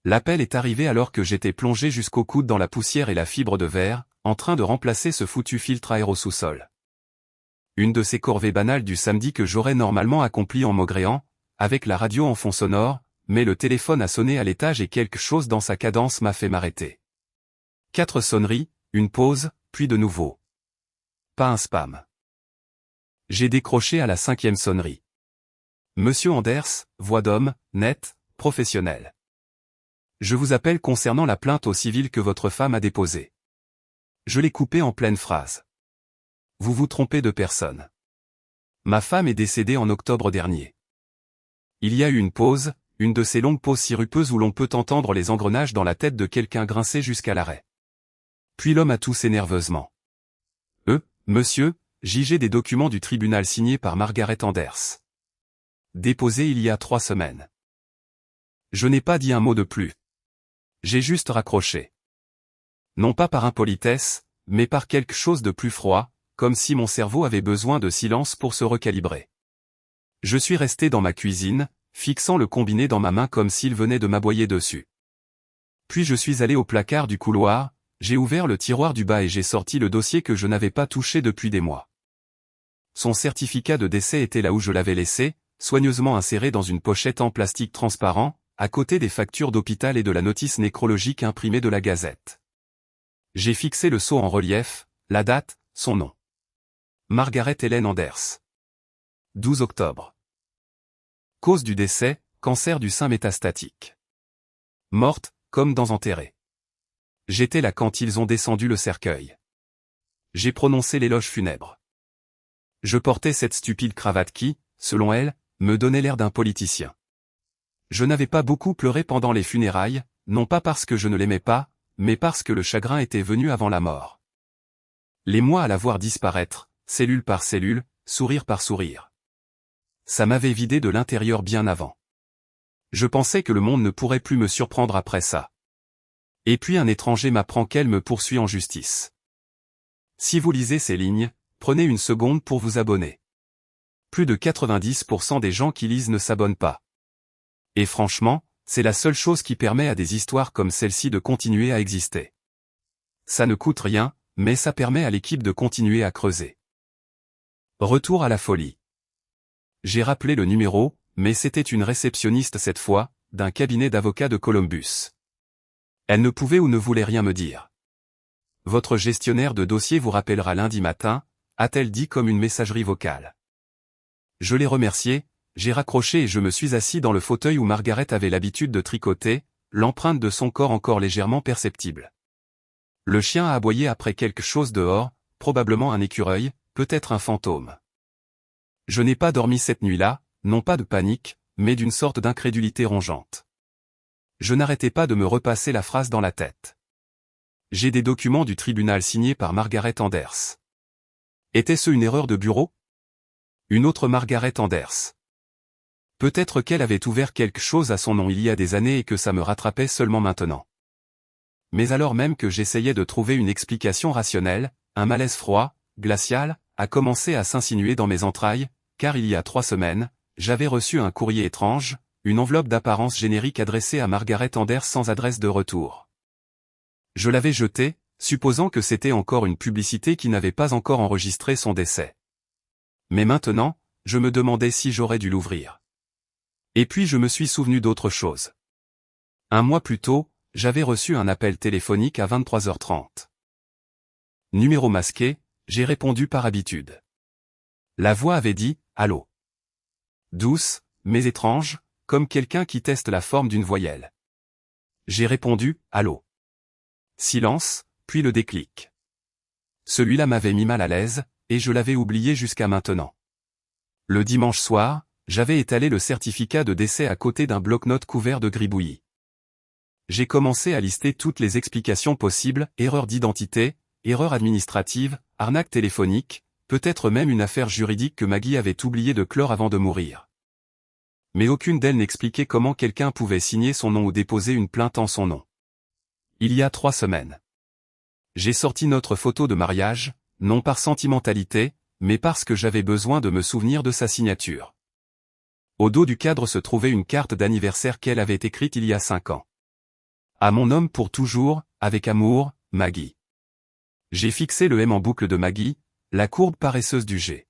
L'appel est arrivé alors que j'étais plongé jusqu'au coude dans la poussière et la fibre de verre, en train de remplacer ce foutu filtre aéro-sous-sol. Une de ces corvées banales du samedi que j'aurais normalement accomplie en maugréant, avec la radio en fond sonore, mais le téléphone a sonné à l'étage et quelque chose dans sa cadence m'a fait m'arrêter. 4 sonneries, une pause, puis de nouveau. Pas un spam. J'ai décroché à la 5e sonnerie. Monsieur Anders, voix d'homme, net, professionnel. Je vous appelle concernant la plainte au civil que votre femme a déposée. Je l'ai coupée en pleine phrase. Vous vous trompez de personne. Ma femme est décédée en octobre dernier. Il y a eu une pause, une de ces longues pauses sirupeuses où l'on peut entendre les engrenages dans la tête de quelqu'un grincer jusqu'à l'arrêt. Puis l'homme a toussé nerveusement. Monsieur, j'ai des documents du tribunal signés par Margaret Anders. Déposés il y a 3 semaines. Je n'ai pas dit un mot de plus. J'ai juste raccroché. Non pas par impolitesse, mais par quelque chose de plus froid, comme si mon cerveau avait besoin de silence pour se recalibrer. Je suis resté dans ma cuisine, fixant le combiné dans ma main comme s'il venait de m'aboyer dessus. Puis je suis allé au placard du couloir, j'ai ouvert le tiroir du bas et j'ai sorti le dossier que je n'avais pas touché depuis des mois. Son certificat de décès était là où je l'avais laissé, soigneusement inséré dans une pochette en plastique transparent, à côté des factures d'hôpital et de la notice nécrologique imprimée de la Gazette. J'ai fixé le sceau en relief, la date, son nom. Margaret Helen Anders. 12 octobre. Cause du décès, cancer du sein métastatique. Morte, comme dans enterré. J'étais là quand ils ont descendu le cercueil. J'ai prononcé l'éloge funèbre. Je portais cette stupide cravate qui, selon elle, me donnait l'air d'un politicien. Je n'avais pas beaucoup pleuré pendant les funérailles, non pas parce que je ne l'aimais pas, mais parce que le chagrin était venu avant la mort. Les mois à la voir disparaître, cellule par cellule, sourire par sourire. Ça m'avait vidé de l'intérieur bien avant. Je pensais que le monde ne pourrait plus me surprendre après ça. Et puis un étranger m'apprend qu'elle me poursuit en justice. Si vous lisez ces lignes, prenez une seconde pour vous abonner. Plus de 90% des gens qui lisent ne s'abonnent pas. Et franchement, c'est la seule chose qui permet à des histoires comme celle-ci de continuer à exister. Ça ne coûte rien, mais ça permet à l'équipe de continuer à creuser. Retour à la folie. J'ai rappelé le numéro, mais c'était une réceptionniste cette fois, d'un cabinet d'avocats de Columbus. Elle ne pouvait ou ne voulait rien me dire. Votre gestionnaire de dossier vous rappellera lundi matin, a-t-elle dit comme une messagerie vocale. Je l'ai remercié, j'ai raccroché et je me suis assis dans le fauteuil où Margaret avait l'habitude de tricoter, l'empreinte de son corps encore légèrement perceptible. Le chien a aboyé après quelque chose dehors, probablement un écureuil, peut-être un fantôme. Je n'ai pas dormi cette nuit-là, non pas de panique, mais d'une sorte d'incrédulité rongeante. Je n'arrêtais pas de me repasser la phrase dans la tête. J'ai des documents du tribunal signés par Margaret Anders. Était-ce une erreur de bureau? Une autre Margaret Anders. Peut-être qu'elle avait ouvert quelque chose à son nom il y a des années et que ça me rattrapait seulement maintenant. Mais alors même que j'essayais de trouver une explication rationnelle, un malaise froid, glacial, a commencé à s'insinuer dans mes entrailles, car il y a 3 semaines, j'avais reçu un courrier étrange, une enveloppe d'apparence générique adressée à Margaret Anders sans adresse de retour. Je l'avais jetée, supposant que c'était encore une publicité qui n'avait pas encore enregistré son décès. Mais maintenant, je me demandais si j'aurais dû l'ouvrir. Et puis je me suis souvenu d'autre chose. Un mois plus tôt, j'avais reçu un appel téléphonique à 23h30. Numéro masqué, j'ai répondu par habitude. La voix avait dit « Allô ». Douce, mais étrange, comme quelqu'un qui teste la forme d'une voyelle. J'ai répondu « Allô ». Silence, puis le déclic. Celui-là m'avait mis mal à l'aise, et je l'avais oublié jusqu'à maintenant. Le dimanche soir, j'avais étalé le certificat de décès à côté d'un bloc-notes couvert de gribouillis. J'ai commencé à lister toutes les explications possibles, erreur d'identité, erreur administrative, arnaque téléphonique, peut-être même une affaire juridique que Maggie avait oublié de clore avant de mourir. Mais aucune d'elles n'expliquait comment quelqu'un pouvait signer son nom ou déposer une plainte en son nom. Il y a 3 semaines. J'ai sorti notre photo de mariage, non par sentimentalité, mais parce que j'avais besoin de me souvenir de sa signature. Au dos du cadre se trouvait une carte d'anniversaire qu'elle avait écrite il y a 5 ans. À mon homme pour toujours, avec amour, Maggie. J'ai fixé le M en boucle de Maggie, la courbe paresseuse du G.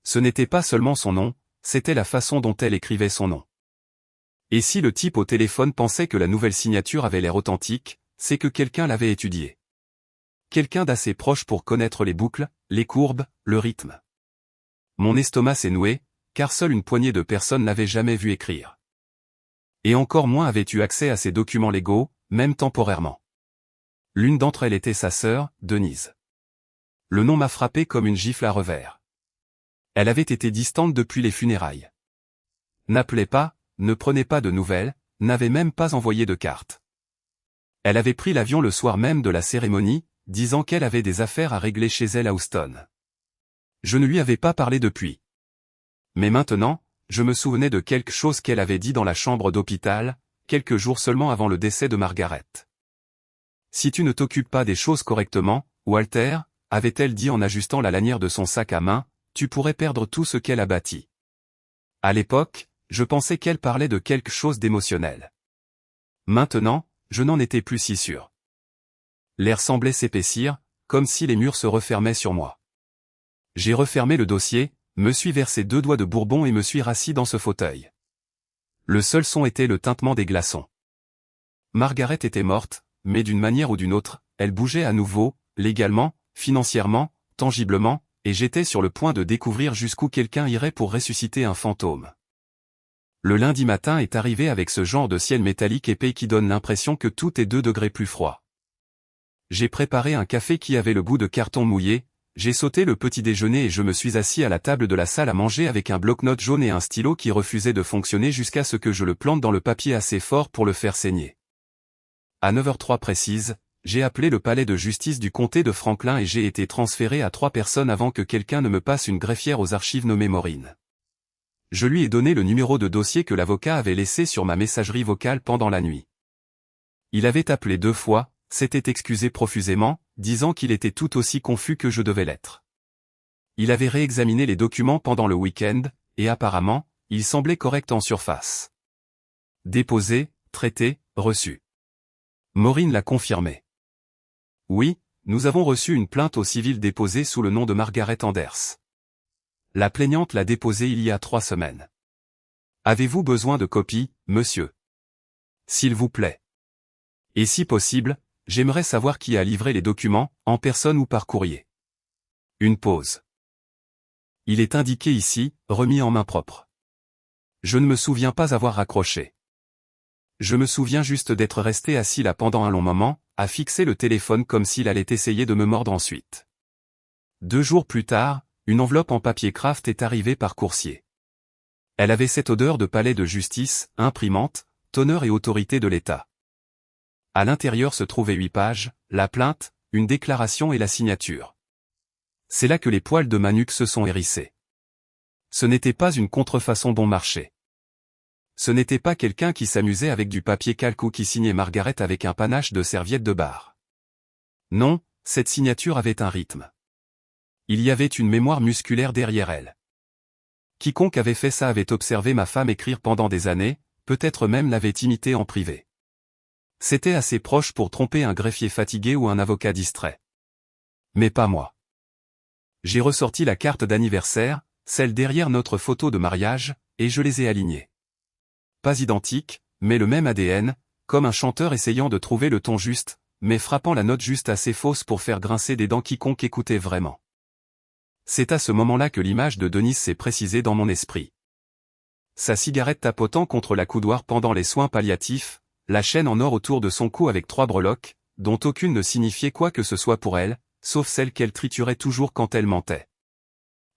Ce n'était pas seulement son nom, c'était la façon dont elle écrivait son nom. Et si le type au téléphone pensait que la nouvelle signature avait l'air authentique, c'est que quelqu'un l'avait étudiée. Quelqu'un d'assez proche pour connaître les boucles, les courbes, le rythme. Mon estomac s'est noué, car seule une poignée de personnes l'avaient jamais vu écrire. Et encore moins avaient eu accès à ces documents légaux, même temporairement. L'une d'entre elles était sa sœur, Denise. Le nom m'a frappé comme une gifle à revers. Elle avait été distante depuis les funérailles. N'appelait pas, ne prenait pas de nouvelles, n'avait même pas envoyé de carte. Elle avait pris l'avion le soir même de la cérémonie, disant qu'elle avait des affaires à régler chez elle à Houston. Je ne lui avais pas parlé depuis. Mais maintenant, je me souvenais de quelque chose qu'elle avait dit dans la chambre d'hôpital, quelques jours seulement avant le décès de Margaret. Si tu ne t'occupes pas des choses correctement, Walter, avait-elle dit en ajustant la lanière de son sac à main, tu pourrais perdre tout ce qu'elle a bâti. À l'époque, je pensais qu'elle parlait de quelque chose d'émotionnel. Maintenant, je n'en étais plus si sûr. L'air semblait s'épaissir, comme si les murs se refermaient sur moi. J'ai refermé le dossier, me suis versé 2 doigts de bourbon et me suis rassis dans ce fauteuil. Le seul son était le tintement des glaçons. Margaret était morte, mais d'une manière ou d'une autre, elle bougeait à nouveau, légalement, financièrement, tangiblement, et j'étais sur le point de découvrir jusqu'où quelqu'un irait pour ressusciter un fantôme. Le lundi matin est arrivé avec ce genre de ciel métallique épais qui donne l'impression que tout est 2 degrés plus froid. J'ai préparé un café qui avait le goût de carton mouillé, j'ai sauté le petit déjeuner et je me suis assis à la table de la salle à manger avec un bloc-notes jaune et un stylo qui refusait de fonctionner jusqu'à ce que je le plante dans le papier assez fort pour le faire saigner. À 9h03 précise, j'ai appelé le palais de justice du comté de Franklin et j'ai été transféré à 3 personnes avant que quelqu'un ne me passe une greffière aux archives nommée Maureen. Je lui ai donné le numéro de dossier que l'avocat avait laissé sur ma messagerie vocale pendant la nuit. Il avait appelé 2 fois, s'était excusé profusément, disant qu'il était tout aussi confus que je devais l'être. Il avait réexaminé les documents pendant le week-end, et apparemment, il semblait correct en surface. Déposé, traité, reçu. Maureen l'a confirmé. Oui, nous avons reçu une plainte au civil déposée sous le nom de Margaret Anders. La plaignante l'a déposée il y a 3 semaines. Avez-vous besoin de copies, monsieur? S'il vous plaît. Et si possible, j'aimerais savoir qui a livré les documents, en personne ou par courrier. Une pause. Il est indiqué ici, remis en main propre. Je ne me souviens pas avoir raccroché. Je me souviens juste d'être resté assis là pendant un long moment, à fixer le téléphone comme s'il allait essayer de me mordre ensuite. 2 jours plus tard, une enveloppe en papier craft est arrivée par coursier. Elle avait cette odeur de palais de justice, imprimante, teneur et autorité de l'État. À l'intérieur se trouvaient 8 pages, la plainte, une déclaration et la signature. C'est là que les poils de ma nuque se sont hérissés. Ce n'était pas une contrefaçon bon marché. Ce n'était pas quelqu'un qui s'amusait avec du papier calque ou qui signait Margaret avec un panache de serviettes de bar. Non, cette signature avait un rythme. Il y avait une mémoire musculaire derrière elle. Quiconque avait fait ça avait observé ma femme écrire pendant des années, peut-être même l'avait imitée en privé. C'était assez proche pour tromper un greffier fatigué ou un avocat distrait. Mais pas moi. J'ai ressorti la carte d'anniversaire, celle derrière notre photo de mariage, et je les ai alignées. Pas identiques, mais le même ADN, comme un chanteur essayant de trouver le ton juste, mais frappant la note juste assez fausse pour faire grincer des dents quiconque écoutait vraiment. C'est à ce moment-là que l'image de Denise s'est précisée dans mon esprit. Sa cigarette tapotant contre la coudoir pendant les soins palliatifs, la chaîne en or autour de son cou avec 3 breloques, dont aucune ne signifiait quoi que ce soit pour elle, sauf celle qu'elle triturait toujours quand elle mentait.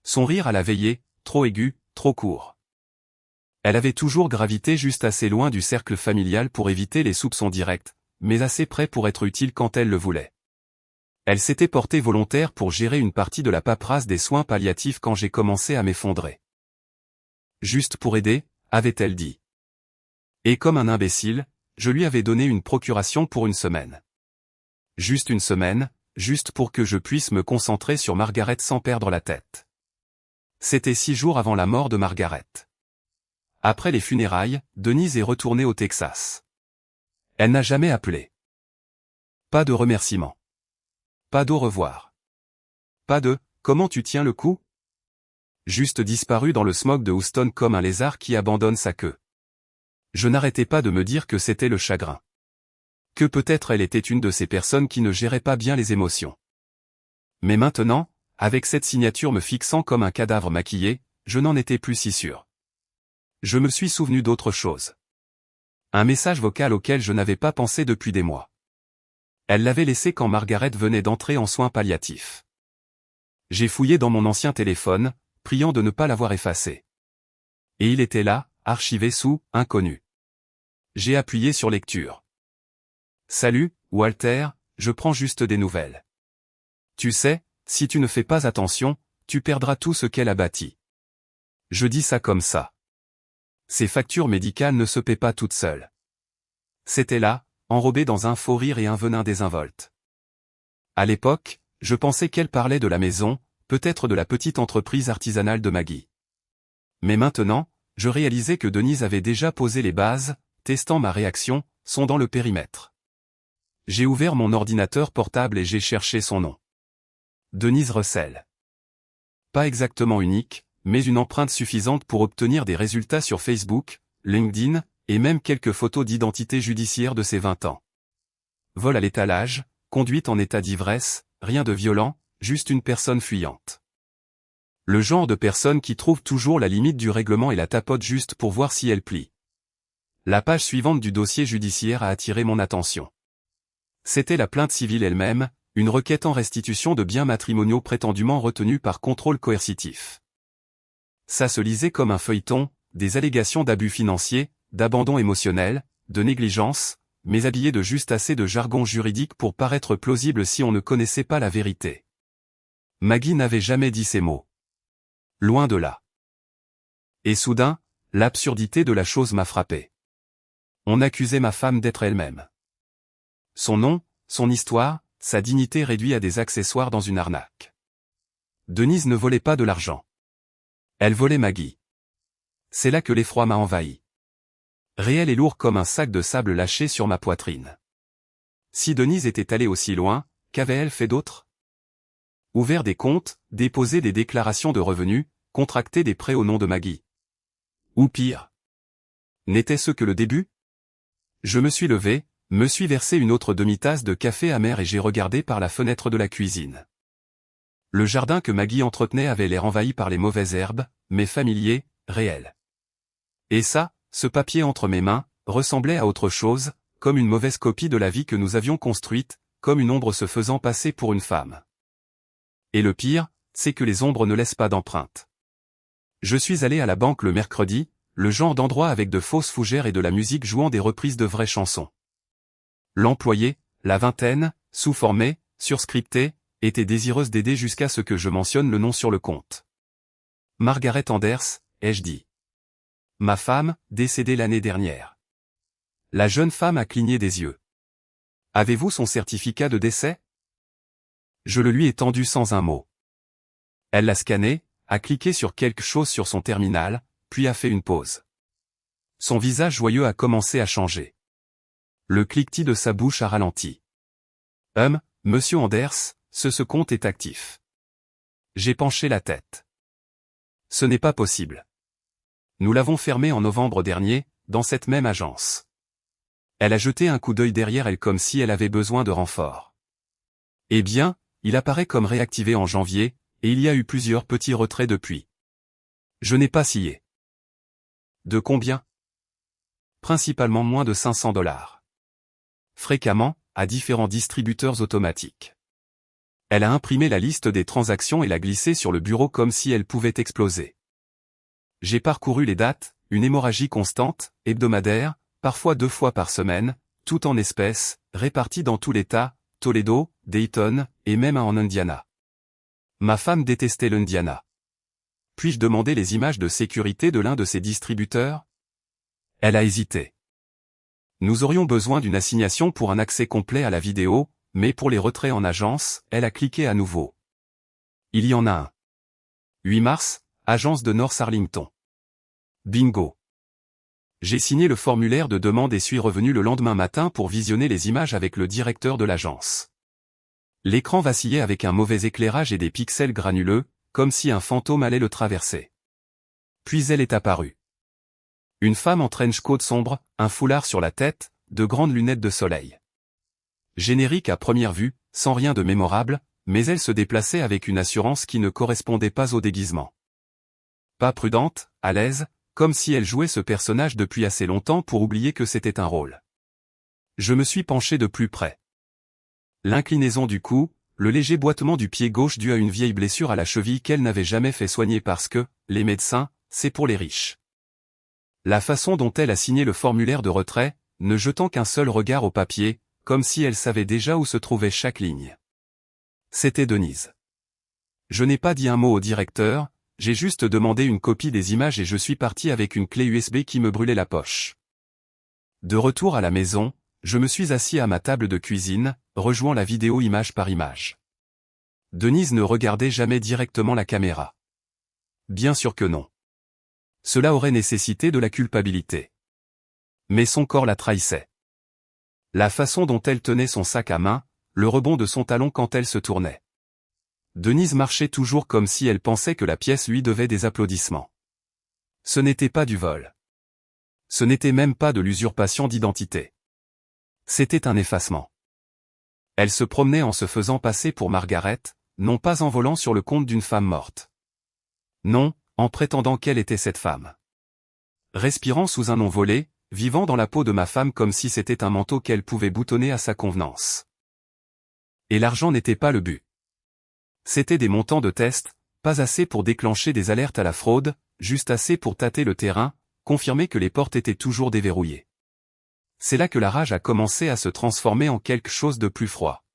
Son rire à la veillée, trop aigu, trop court. Elle avait toujours gravité juste assez loin du cercle familial pour éviter les soupçons directs, mais assez près pour être utile quand elle le voulait. Elle s'était portée volontaire pour gérer une partie de la paperasse des soins palliatifs quand j'ai commencé à m'effondrer. Juste pour aider, avait-elle dit. Et comme un imbécile, je lui avais donné une procuration pour 1 semaine. Juste 1 semaine, juste pour que je puisse me concentrer sur Margaret sans perdre la tête. C'était 6 jours avant la mort de Margaret. Après les funérailles, Denise est retournée au Texas. Elle n'a jamais appelé. Pas de remerciement. Pas d'au revoir. Pas de « comment tu tiens le coup ?» Juste disparu dans le smog de Houston comme un lézard qui abandonne sa queue. Je n'arrêtais pas de me dire que c'était le chagrin. Que peut-être elle était une de ces personnes qui ne géraient pas bien les émotions. Mais maintenant, avec cette signature me fixant comme un cadavre maquillé, je n'en étais plus si sûr. Je me suis souvenu d'autre chose. Un message vocal auquel je n'avais pas pensé depuis des mois. Elle l'avait laissé quand Margaret venait d'entrer en soins palliatifs. J'ai fouillé dans mon ancien téléphone, priant de ne pas l'avoir effacé. Et il était là, archivé sous « Inconnu ». J'ai appuyé sur lecture. Salut, Walter, je prends juste des nouvelles. Tu sais, si tu ne fais pas attention, tu perdras tout ce qu'elle a bâti. Je dis ça comme ça. Ces factures médicales ne se paient pas toutes seules. C'était là, enrobé dans un faux rire et un venin désinvolte. À l'époque, je pensais qu'elle parlait de la maison, peut-être de la petite entreprise artisanale de Maggie. Mais maintenant, je réalisais que Denise avait déjà posé les bases, testant ma réaction, sondant le périmètre. J'ai ouvert mon ordinateur portable et j'ai cherché son nom. Denise Russell. Pas exactement unique, mais une empreinte suffisante pour obtenir des résultats sur Facebook, LinkedIn, et même quelques photos d'identité judiciaire de ses 20 ans. Vol à l'étalage, conduite en état d'ivresse, rien de violent, juste une personne fuyante. Le genre de personne qui trouve toujours la limite du règlement et la tapote juste pour voir si elle plie. La page suivante du dossier judiciaire a attiré mon attention. C'était la plainte civile elle-même, une requête en restitution de biens matrimoniaux prétendument retenus par contrôle coercitif. Ça se lisait comme un feuilleton, des allégations d'abus financiers, d'abandon émotionnel, de négligence, mais habillé de juste assez de jargon juridique pour paraître plausible si on ne connaissait pas la vérité. Maggie n'avait jamais dit ces mots. Loin de là. Et soudain, l'absurdité de la chose m'a frappé. On accusait ma femme d'être elle-même. Son nom, son histoire, sa dignité réduit à des accessoires dans une arnaque. Denise ne volait pas de l'argent. Elle volait Maggie. C'est là que l'effroi m'a envahi. Réel et lourd comme un sac de sable lâché sur ma poitrine. Si Denise était allée aussi loin, qu'avait-elle fait d'autre? Ouvert des comptes, déposé des déclarations de revenus, contracté des prêts au nom de Maggie. Ou pire. N'était-ce que le début? Je me suis levé, me suis versé une autre demi-tasse de café amer et j'ai regardé par la fenêtre de la cuisine. Le jardin que Maggie entretenait avait l'air envahi par les mauvaises herbes, mais familier, réel. Et ça, ce papier entre mes mains, ressemblait à autre chose, comme une mauvaise copie de la vie que nous avions construite, comme une ombre se faisant passer pour une femme. Et le pire, c'est que les ombres ne laissent pas d'empreinte. Je suis allé à la banque le mercredi, le genre d'endroit avec de fausses fougères et de la musique jouant des reprises de vraies chansons. L'employée, la vingtaine, sous-formée, surscriptée, était désireuse d'aider jusqu'à ce que je mentionne le nom sur le compte. Margaret Anders, ai-je dit. Ma femme, décédée l'année dernière. La jeune femme a cligné des yeux. Avez-vous son certificat de décès? Je le lui ai tendu sans un mot. Elle l'a scanné, a cliqué sur quelque chose sur son terminal, puis a fait une pause. Son visage joyeux a commencé à changer. Le cliquetis de sa bouche a ralenti. Monsieur Anders, ce compte est actif. J'ai penché la tête. Ce n'est pas possible. Nous l'avons fermé en novembre dernier, dans cette même agence. Elle a jeté un coup d'œil derrière elle comme si elle avait besoin de renfort. Eh bien, il apparaît comme réactivé en janvier, et il y a eu plusieurs petits retraits depuis. Je n'ai pas scié. De combien? Principalement moins de $500. Fréquemment, à différents distributeurs automatiques. Elle a imprimé la liste des transactions et l'a glissée sur le bureau comme si elle pouvait exploser. J'ai parcouru les dates, une hémorragie constante, hebdomadaire, parfois 2 fois par semaine, tout en espèces, réparties dans tout l'État, Toledo, Dayton, et même en Indiana. Ma femme détestait l'Indiana. Puis-je demander les images de sécurité de l'un de ses distributeurs? Elle a hésité. Nous aurions besoin d'une assignation pour un accès complet à la vidéo, mais pour les retraits en agence, elle a cliqué à nouveau. Il y en a un. 8 mars, agence de North Arlington. Bingo. J'ai signé le formulaire de demande et suis revenu le lendemain matin pour visionner les images avec le directeur de l'agence. L'écran vacillait avec un mauvais éclairage et des pixels granuleux, comme si un fantôme allait le traverser. Puis elle est apparue. Une femme en trench coat sombre, un foulard sur la tête, de grandes lunettes de soleil. Générique à première vue, sans rien de mémorable, mais elle se déplaçait avec une assurance qui ne correspondait pas au déguisement. Pas prudente, à l'aise, comme si elle jouait ce personnage depuis assez longtemps pour oublier que c'était un rôle. Je me suis penché de plus près. L'inclinaison du cou, le léger boitement du pied gauche dû à une vieille blessure à la cheville qu'elle n'avait jamais fait soigner parce que, les médecins, c'est pour les riches. La façon dont elle a signé le formulaire de retrait, ne jetant qu'un seul regard au papier, comme si elle savait déjà où se trouvait chaque ligne. C'était Denise. Je n'ai pas dit un mot au directeur, j'ai juste demandé une copie des images et je suis parti avec une clé USB qui me brûlait la poche. De retour à la maison, je me suis assis à ma table de cuisine, rejouant la vidéo image par image. Denise ne regardait jamais directement la caméra. Bien sûr que non. Cela aurait nécessité de la culpabilité. Mais son corps la trahissait. La façon dont elle tenait son sac à main, le rebond de son talon quand elle se tournait. Denise marchait toujours comme si elle pensait que la pièce lui devait des applaudissements. Ce n'était pas du vol. Ce n'était même pas de l'usurpation d'identité. C'était un effacement. Elle se promenait en se faisant passer pour Margaret, non pas en volant sur le compte d'une femme morte. Non, en prétendant qu'elle était cette femme. Respirant sous un nom volé, vivant dans la peau de ma femme comme si c'était un manteau qu'elle pouvait boutonner à sa convenance. Et l'argent n'était pas le but. C'était des montants de test, pas assez pour déclencher des alertes à la fraude, juste assez pour tâter le terrain, confirmer que les portes étaient toujours déverrouillées. C'est là que la rage a commencé à se transformer en quelque chose de plus froid.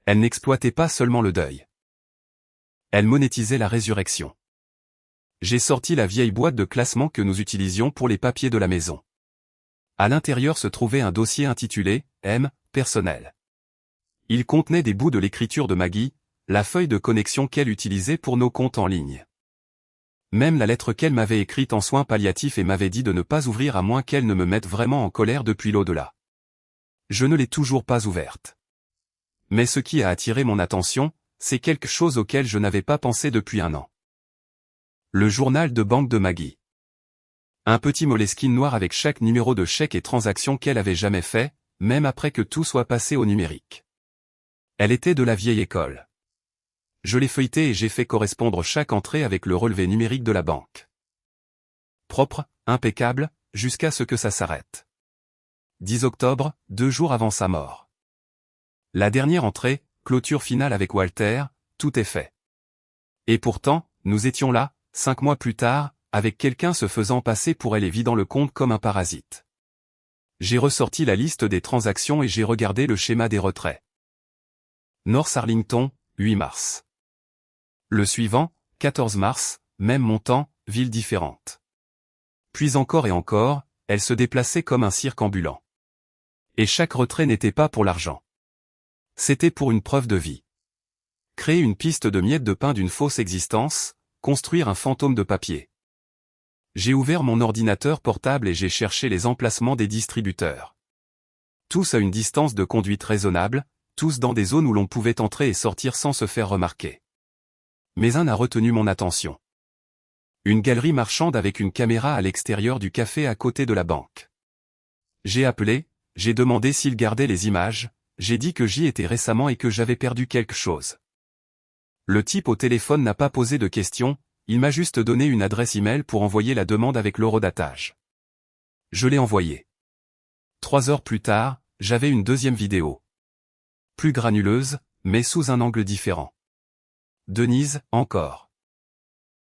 Elle n'exploitait pas seulement le deuil. Elle monétisait la résurrection. J'ai sorti la vieille boîte de classement que nous utilisions pour les papiers de la maison. À l'intérieur se trouvait un dossier intitulé « M. Personnel ». Il contenait des bouts de l'écriture de Maggie, la feuille de connexion qu'elle utilisait pour nos comptes en ligne. Même la lettre qu'elle m'avait écrite en soins palliatifs et m'avait dit de ne pas ouvrir à moins qu'elle ne me mette vraiment en colère depuis l'au-delà. Je ne l'ai toujours pas ouverte. Mais ce qui a attiré mon attention, c'est quelque chose auquel je n'avais pas pensé depuis un an. Le journal de banque de Maggie. Un petit moleskine noir avec chaque numéro de chèque et transaction qu'elle avait jamais fait, même après que tout soit passé au numérique. Elle était de la vieille école. Je l'ai feuilleté et j'ai fait correspondre chaque entrée avec le relevé numérique de la banque. Propre, impeccable, jusqu'à ce que ça s'arrête. 10 octobre, 2 jours avant sa mort. La dernière entrée, clôture finale avec Walter, tout est fait. Et pourtant, nous étions là, 5 mois plus tard, avec quelqu'un se faisant passer pour elle et vidant le compte comme un parasite. J'ai ressorti la liste des transactions et j'ai regardé le schéma des retraits. North Arlington, 8 mars. Le suivant, 14 mars, même montant, ville différente. Puis encore et encore, elle se déplaçait comme un cirque ambulant. Et chaque retrait n'était pas pour l'argent. C'était pour une preuve de vie. Créer une piste de miettes de pain d'une fausse existence, construire un fantôme de papier. J'ai ouvert mon ordinateur portable et j'ai cherché les emplacements des distributeurs. Tous à une distance de conduite raisonnable, tous dans des zones où l'on pouvait entrer et sortir sans se faire remarquer. Mais un a retenu mon attention. Une galerie marchande avec une caméra à l'extérieur du café à côté de la banque. J'ai appelé, j'ai demandé s'il gardait les images, j'ai dit que j'y étais récemment et que j'avais perdu quelque chose. Le type au téléphone n'a pas posé de questions, il m'a juste donné une adresse email pour envoyer la demande avec l'horodatage. Je l'ai envoyée. 3 heures plus tard, j'avais une deuxième vidéo. Plus granuleuse, mais sous un angle différent. Denise, encore.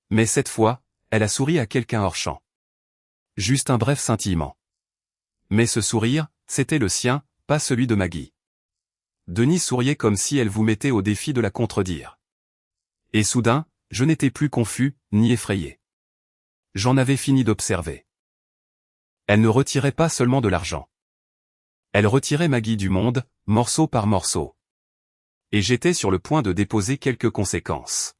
Mais cette fois, elle a souri à quelqu'un hors champ. Juste un bref scintillement. Mais ce sourire, c'était le sien, pas celui de Maggie. Denise souriait comme si elle vous mettait au défi de la contredire. Et soudain, je n'étais plus confus, ni effrayé. J'en avais fini d'observer. Elle ne retirait pas seulement de l'argent. Elle retirait Maggie du monde, morceau par morceau. Et j'étais sur le point de déposer quelques conséquences.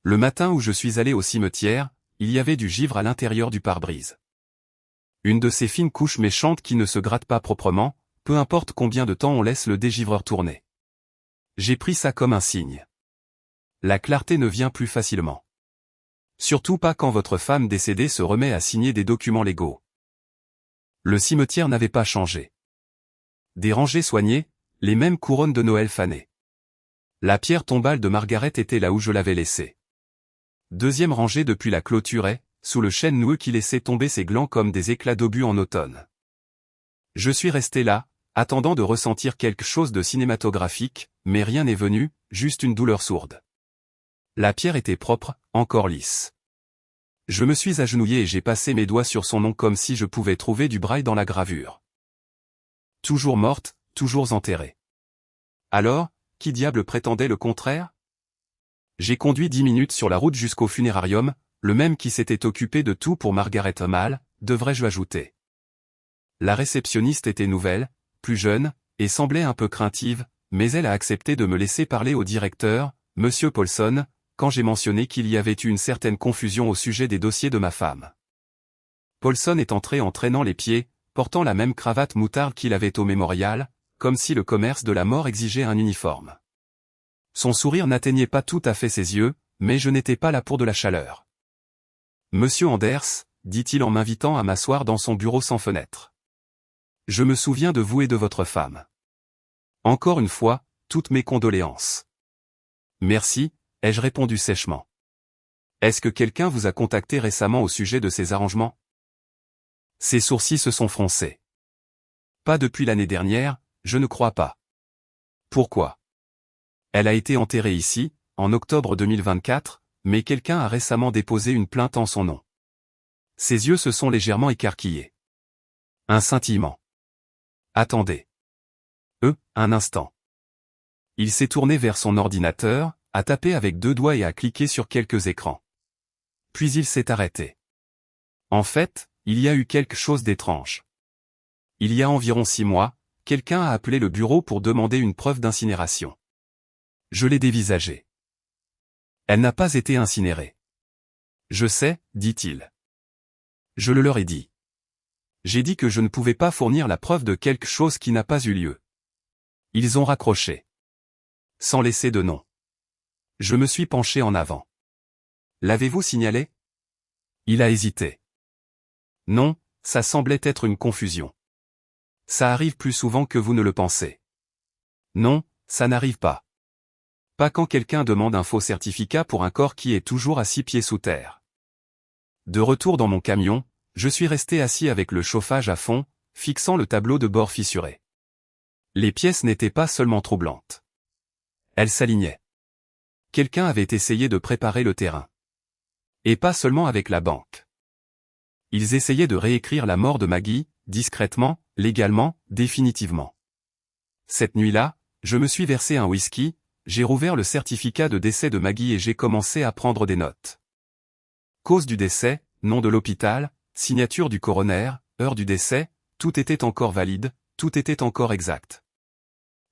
Le matin où je suis allé au cimetière, il y avait du givre à l'intérieur du pare-brise. Une de ces fines couches méchantes qui ne se grattent pas proprement, peu importe combien de temps on laisse le dégivreur tourner. J'ai pris ça comme un signe. La clarté ne vient plus facilement. Surtout pas quand votre femme décédée se remet à signer des documents légaux. Le cimetière n'avait pas changé. Des rangées soignées, les mêmes couronnes de Noël fanées. La pierre tombale de Margaret était là où je l'avais laissée. Deuxième rangée depuis la clôturait, sous le chêne noueux qui laissait tomber ses glands comme des éclats d'obus en automne. Je suis resté là, attendant de ressentir quelque chose de cinématographique, mais rien n'est venu, juste une douleur sourde. La pierre était propre, encore lisse. Je me suis agenouillé et j'ai passé mes doigts sur son nom comme si je pouvais trouver du braille dans la gravure. Toujours morte, toujours enterrée. Alors, qui diable prétendait le contraire? J'ai conduit 10 minutes sur la route jusqu'au funérarium, le même qui s'était occupé de tout pour Margaret Hall, devrais-je ajouter. La réceptionniste était nouvelle, plus jeune, et semblait un peu craintive, mais elle a accepté de me laisser parler au directeur, Monsieur Paulson, quand j'ai mentionné qu'il y avait eu une certaine confusion au sujet des dossiers de ma femme. Paulson est entré en traînant les pieds, portant la même cravate moutarde qu'il avait au mémorial, comme si le commerce de la mort exigeait un uniforme. Son sourire n'atteignait pas tout à fait ses yeux, mais je n'étais pas là pour de la chaleur. Monsieur Anders, dit-il en m'invitant à m'asseoir dans son bureau sans fenêtre. Je me souviens de vous et de votre femme. Encore une fois, toutes mes condoléances. Merci, ai-je répondu sèchement. Est-ce que quelqu'un vous a contacté récemment au sujet de ces arrangements? Ses sourcils se sont froncés. Pas depuis l'année dernière, je ne crois pas. Pourquoi? Elle a été enterrée ici, en octobre 2024, mais quelqu'un a récemment déposé une plainte en son nom. Ses yeux se sont légèrement écarquillés. Un scintillement. Attendez. Un instant. Il s'est tourné vers son ordinateur, a tapé avec 2 doigts et a cliqué sur quelques écrans. Puis il s'est arrêté. En fait, il y a eu quelque chose d'étrange. Il y a environ 6 mois, quelqu'un a appelé le bureau pour demander une preuve d'incinération. Je l'ai dévisagée. Elle n'a pas été incinérée. Je sais, dit-il. Je le leur ai dit. J'ai dit que je ne pouvais pas fournir la preuve de quelque chose qui n'a pas eu lieu. Ils ont raccroché. Sans laisser de nom. Je me suis penché en avant. L'avez-vous signalé? Il a hésité. Non, ça semblait être une confusion. Ça arrive plus souvent que vous ne le pensez. Non, ça n'arrive pas. Pas quand quelqu'un demande un faux certificat pour un corps qui est toujours à 6 pieds sous terre. De retour dans mon camion, je suis resté assis avec le chauffage à fond, fixant le tableau de bord fissuré. Les pièces n'étaient pas seulement troublantes. Elles s'alignaient. Quelqu'un avait essayé de préparer le terrain. Et pas seulement avec la banque. Ils essayaient de réécrire la mort de Maggie, discrètement, légalement, définitivement. Cette nuit-là, je me suis versé un whisky, j'ai rouvert le certificat de décès de Maggie et j'ai commencé à prendre des notes. Cause du décès, nom de l'hôpital, signature du coroner, heure du décès, tout était encore valide, tout était encore exact.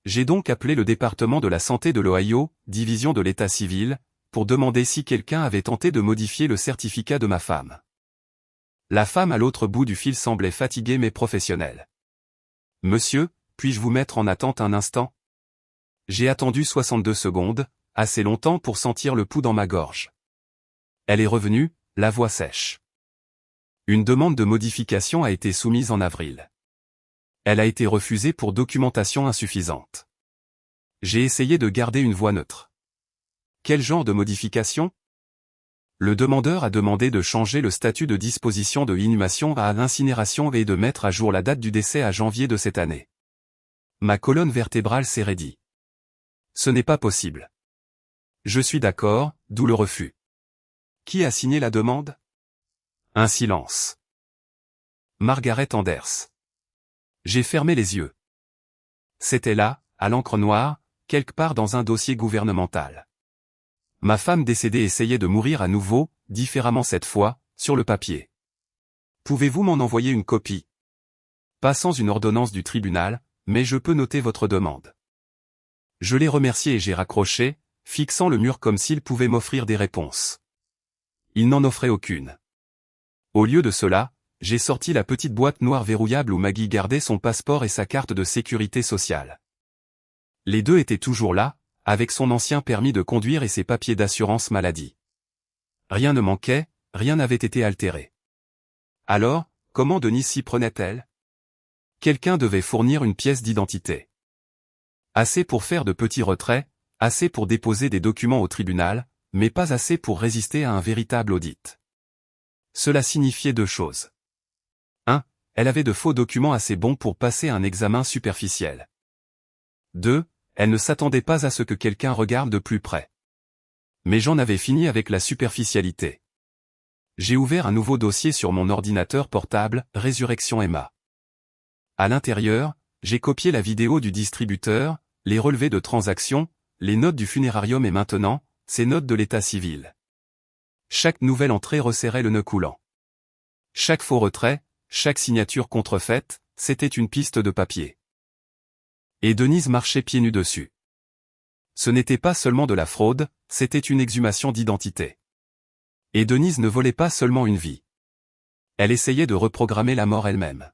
J'ai donc appelé le département de la santé de l'Ohio, division de l'état civil, pour demander si quelqu'un avait tenté de modifier le certificat de ma femme. La femme à l'autre bout du fil semblait fatiguée mais professionnelle. Monsieur, puis-je vous mettre en attente un instant? J'ai attendu 62 secondes, assez longtemps pour sentir le pouls dans ma gorge. Elle est revenue, la voix sèche. Une demande de modification a été soumise en avril. Elle a été refusée pour documentation insuffisante. J'ai essayé de garder une voix neutre. Quel genre de modification? Le demandeur a demandé de changer le statut de disposition de inhumation à l'incinération et de mettre à jour la date du décès à janvier de cette année. Ma colonne vertébrale s'est raidie. Ce n'est pas possible. Je suis d'accord, d'où le refus. Qui a signé la demande? Un silence. Margaret Anders. J'ai fermé les yeux. C'était là, à l'encre noire, quelque part dans un dossier gouvernemental. Ma femme décédée essayait de mourir à nouveau, différemment cette fois, sur le papier. Pouvez-vous m'en envoyer une copie? Pas sans une ordonnance du tribunal, mais je peux noter votre demande. Je l'ai remercié et j'ai raccroché, fixant le mur comme s'il pouvait m'offrir des réponses. Il n'en offrait aucune. Au lieu de cela, J'ai sorti la petite boîte noire verrouillable où Maggie gardait son passeport et sa carte de sécurité sociale. Les deux étaient toujours là, avec son ancien permis de conduire et ses papiers d'assurance maladie. Rien ne manquait, rien n'avait été altéré. Alors, comment Denise s'y prenait-elle? Quelqu'un devait fournir une pièce d'identité. Assez pour faire de petits retraits, assez pour déposer des documents au tribunal, mais pas assez pour résister à un véritable audit. Cela signifiait deux choses. 1. Elle avait de faux documents assez bons pour passer un examen superficiel. 2. Elle ne s'attendait pas à ce que quelqu'un regarde de plus près. Mais j'en avais fini avec la superficialité. J'ai ouvert un nouveau dossier sur mon ordinateur portable, Résurrection Emma. À l'intérieur, j'ai copié la vidéo du distributeur, les relevés de transactions, les notes du funérarium et maintenant, ces notes de l'état civil. Chaque nouvelle entrée resserrait le nœud coulant. Chaque faux retrait, chaque signature contrefaite, c'était une piste de papier. Et Denise marchait pieds nus dessus. Ce n'était pas seulement de la fraude, c'était une exhumation d'identité. Et Denise ne volait pas seulement une vie. Elle essayait de reprogrammer la mort elle-même.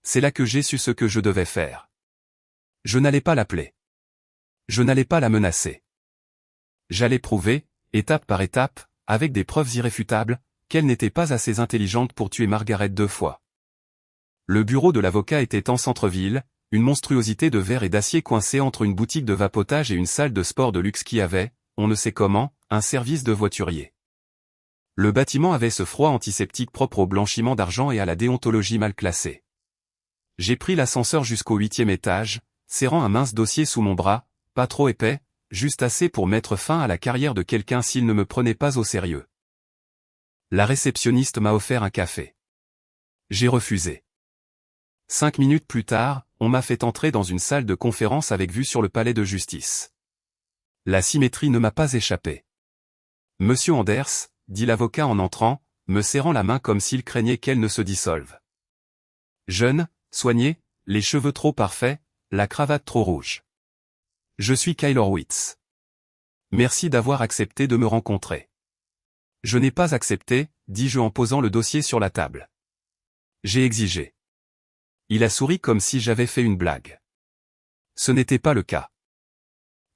C'est là que j'ai su ce que je devais faire. Je n'allais pas l'appeler. Je n'allais pas la menacer. J'allais prouver, étape par étape, avec des preuves irréfutables, qu'elle n'était pas assez intelligente pour tuer Margaret 2 fois. Le bureau de l'avocat était en centre-ville, une monstruosité de verre et d'acier coincée entre une boutique de vapotage et une salle de sport de luxe qui avait, on ne sait comment, un service de voiturier. Le bâtiment avait ce froid antiseptique propre au blanchiment d'argent et à la déontologie mal classée. J'ai pris l'ascenseur jusqu'au 8e étage, serrant un mince dossier sous mon bras, pas trop épais, juste assez pour mettre fin à la carrière de quelqu'un s'il ne me prenait pas au sérieux. La réceptionniste m'a offert un café. J'ai refusé. 5 minutes plus tard, on m'a fait entrer dans une salle de conférence avec vue sur le palais de justice. La symétrie ne m'a pas échappé. Monsieur Anders, dit l'avocat en entrant, me serrant la main comme s'il craignait qu'elle ne se dissolve. Jeune, soigné, les cheveux trop parfaits, la cravate trop rouge. Je suis Kyle Horwitz. Merci d'avoir accepté de me rencontrer. Je n'ai pas accepté, dis-je en posant le dossier sur la table. J'ai exigé. Il a souri comme si j'avais fait une blague. Ce n'était pas le cas.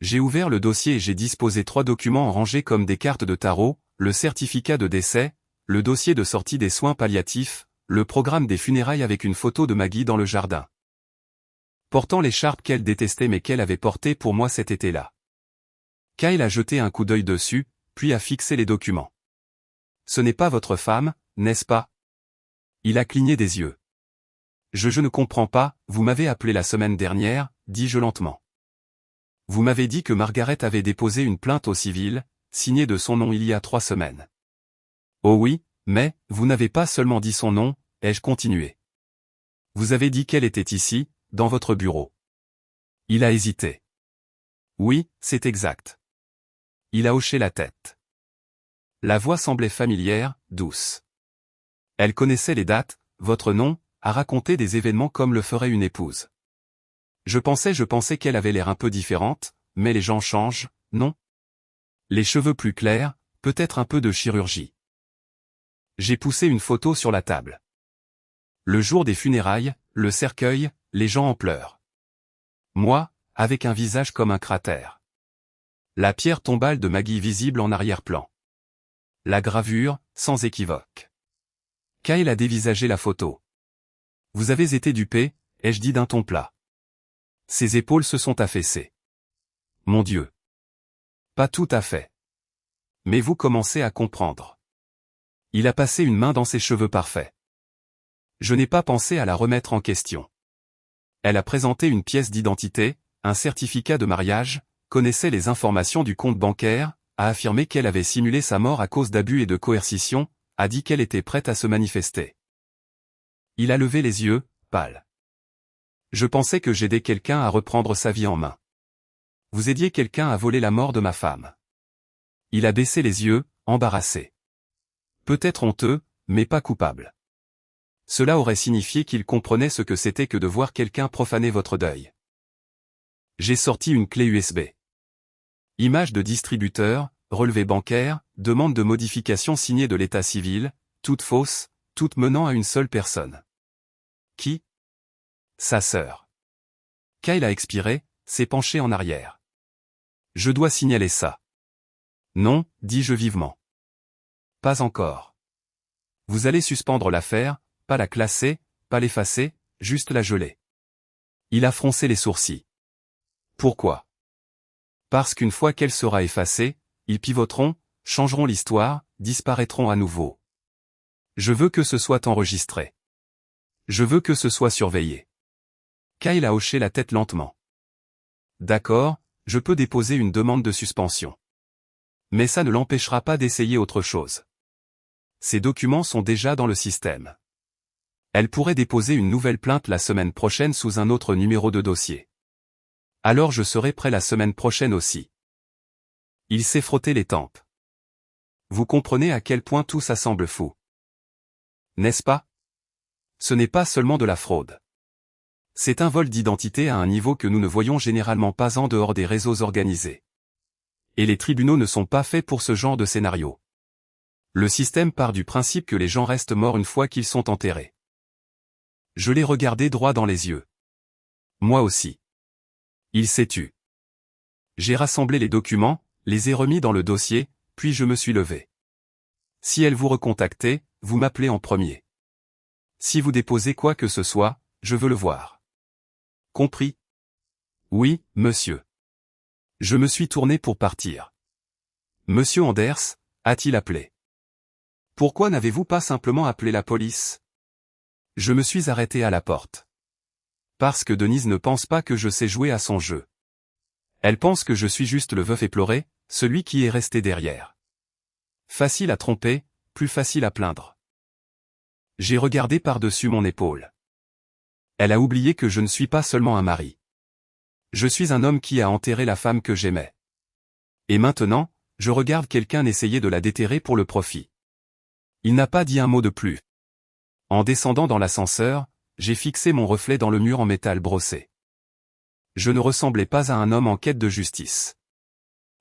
J'ai ouvert le dossier et j'ai disposé 3 documents rangés comme des cartes de tarot, le certificat de décès, le dossier de sortie des soins palliatifs, le programme des funérailles avec une photo de Maggie dans le jardin. Portant l'écharpe qu'elle détestait mais qu'elle avait portée pour moi cet été-là. Kyle a jeté un coup d'œil dessus, puis a fixé les documents. Ce n'est pas votre femme, n'est-ce pas? Il a cligné des yeux. Je ne comprends pas, vous m'avez appelé la semaine dernière, dis-je lentement. Vous m'avez dit que Margaret avait déposé une plainte au civil, signée de son nom il y a 3 semaines. Oh oui, mais, vous n'avez pas seulement dit son nom, ai-je continué. Vous avez dit qu'elle était ici, dans votre bureau. Il a hésité. Oui, c'est exact. Il a hoché la tête. La voix semblait familière, douce. Elle connaissait les dates, votre nom, a raconté des événements comme le ferait une épouse. Je pensais qu'elle avait l'air un peu différente, mais les gens changent, non? Les cheveux plus clairs, peut-être un peu de chirurgie. J'ai poussé une photo sur la table. Le jour des funérailles, le cercueil, les gens en pleurs. Moi, avec un visage comme un cratère. La pierre tombale de Maggie visible en arrière-plan. La gravure, sans équivoque. Kyle a dévisagé la photo. Vous avez été dupé, ai-je dit d'un ton plat. Ses épaules se sont affaissées. Mon Dieu. Pas tout à fait. Mais vous commencez à comprendre. Il a passé une main dans ses cheveux parfaits. Je n'ai pas pensé à la remettre en question. Elle a présenté une pièce d'identité, un certificat de mariage, connaissait les informations du compte bancaire, a affirmé qu'elle avait simulé sa mort à cause d'abus et de coercition, a dit qu'elle était prête à se manifester. Il a levé les yeux, pâle. Je pensais que j'aidais quelqu'un à reprendre sa vie en main. Vous aidiez quelqu'un à voler la mort de ma femme. Il a baissé les yeux, embarrassé. Peut-être honteux, mais pas coupable. Cela aurait signifié qu'il comprenait ce que c'était que de voir quelqu'un profaner votre deuil. J'ai sorti une clé USB. Image de distributeur, relevé bancaire, demande de modification signée de l'état civil, toute fausse, toutes menant à une seule personne. Qui? Sa sœur. Kyle a expiré, s'est penché en arrière. Je dois signaler ça. Non, dis-je vivement. Pas encore. Vous allez suspendre l'affaire, pas la classer, pas l'effacer, juste la geler. Il a froncé les sourcils. Pourquoi? Parce qu'une fois qu'elle sera effacée, ils pivoteront, changeront l'histoire, disparaîtront à nouveau. Je veux que ce soit enregistré. Je veux que ce soit surveillé. Kyle a hoché la tête lentement. D'accord, je peux déposer une demande de suspension. Mais ça ne l'empêchera pas d'essayer autre chose. Ces documents sont déjà dans le système. Elle pourrait déposer une nouvelle plainte la semaine prochaine sous un autre numéro de dossier. Alors je serai prêt la semaine prochaine aussi. Il s'est frotté les tempes. Vous comprenez à quel point tout ça semble fou. N'est-ce pas? Ce n'est pas seulement de la fraude. C'est un vol d'identité à un niveau que nous ne voyons généralement pas en dehors des réseaux organisés. Et les tribunaux ne sont pas faits pour ce genre de scénario. Le système part du principe que les gens restent morts une fois qu'ils sont enterrés. Je l'ai regardé droit dans les yeux. Moi aussi. Il s'est tu. J'ai rassemblé les documents, les ai remis dans le dossier, puis je me suis levé. Si elle vous recontactait, vous m'appelez en premier. Si vous déposez quoi que ce soit, je veux le voir. Compris? Oui, monsieur. Je me suis tourné pour partir. Monsieur Anders, a-t-il appelé? Pourquoi n'avez-vous pas simplement appelé la police? Je me suis arrêté à la porte. Parce que Denise ne pense pas que je sais jouer à son jeu. Elle pense que je suis juste le veuf éploré, celui qui est resté derrière. Facile à tromper, plus facile à plaindre. J'ai regardé par-dessus mon épaule. Elle a oublié que je ne suis pas seulement un mari. Je suis un homme qui a enterré la femme que j'aimais. Et maintenant, je regarde quelqu'un essayer de la déterrer pour le profit. Il n'a pas dit un mot de plus. En descendant dans l'ascenseur, j'ai fixé mon reflet dans le mur en métal brossé. Je ne ressemblais pas à un homme en quête de justice.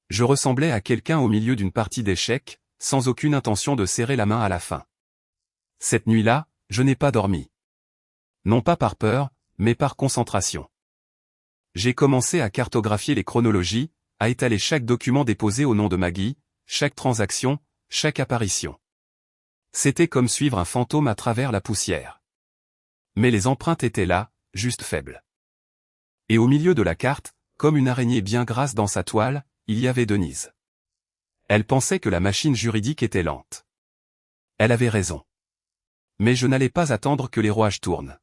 Je ressemblais à quelqu'un au milieu d'une partie d'échecs, sans aucune intention de serrer la main à la fin. Cette nuit-là, je n'ai pas dormi. Non pas par peur, mais par concentration. J'ai commencé à cartographier les chronologies, à étaler chaque document déposé au nom de Maggie, chaque transaction, chaque apparition. C'était comme suivre un fantôme à travers la poussière. Mais les empreintes étaient là, juste faibles. Et au milieu de la carte, comme une araignée bien grasse dans sa toile, il y avait Denise. Elle pensait que la machine juridique était lente. Elle avait raison. Mais je n'allais pas attendre que les rouages tournent.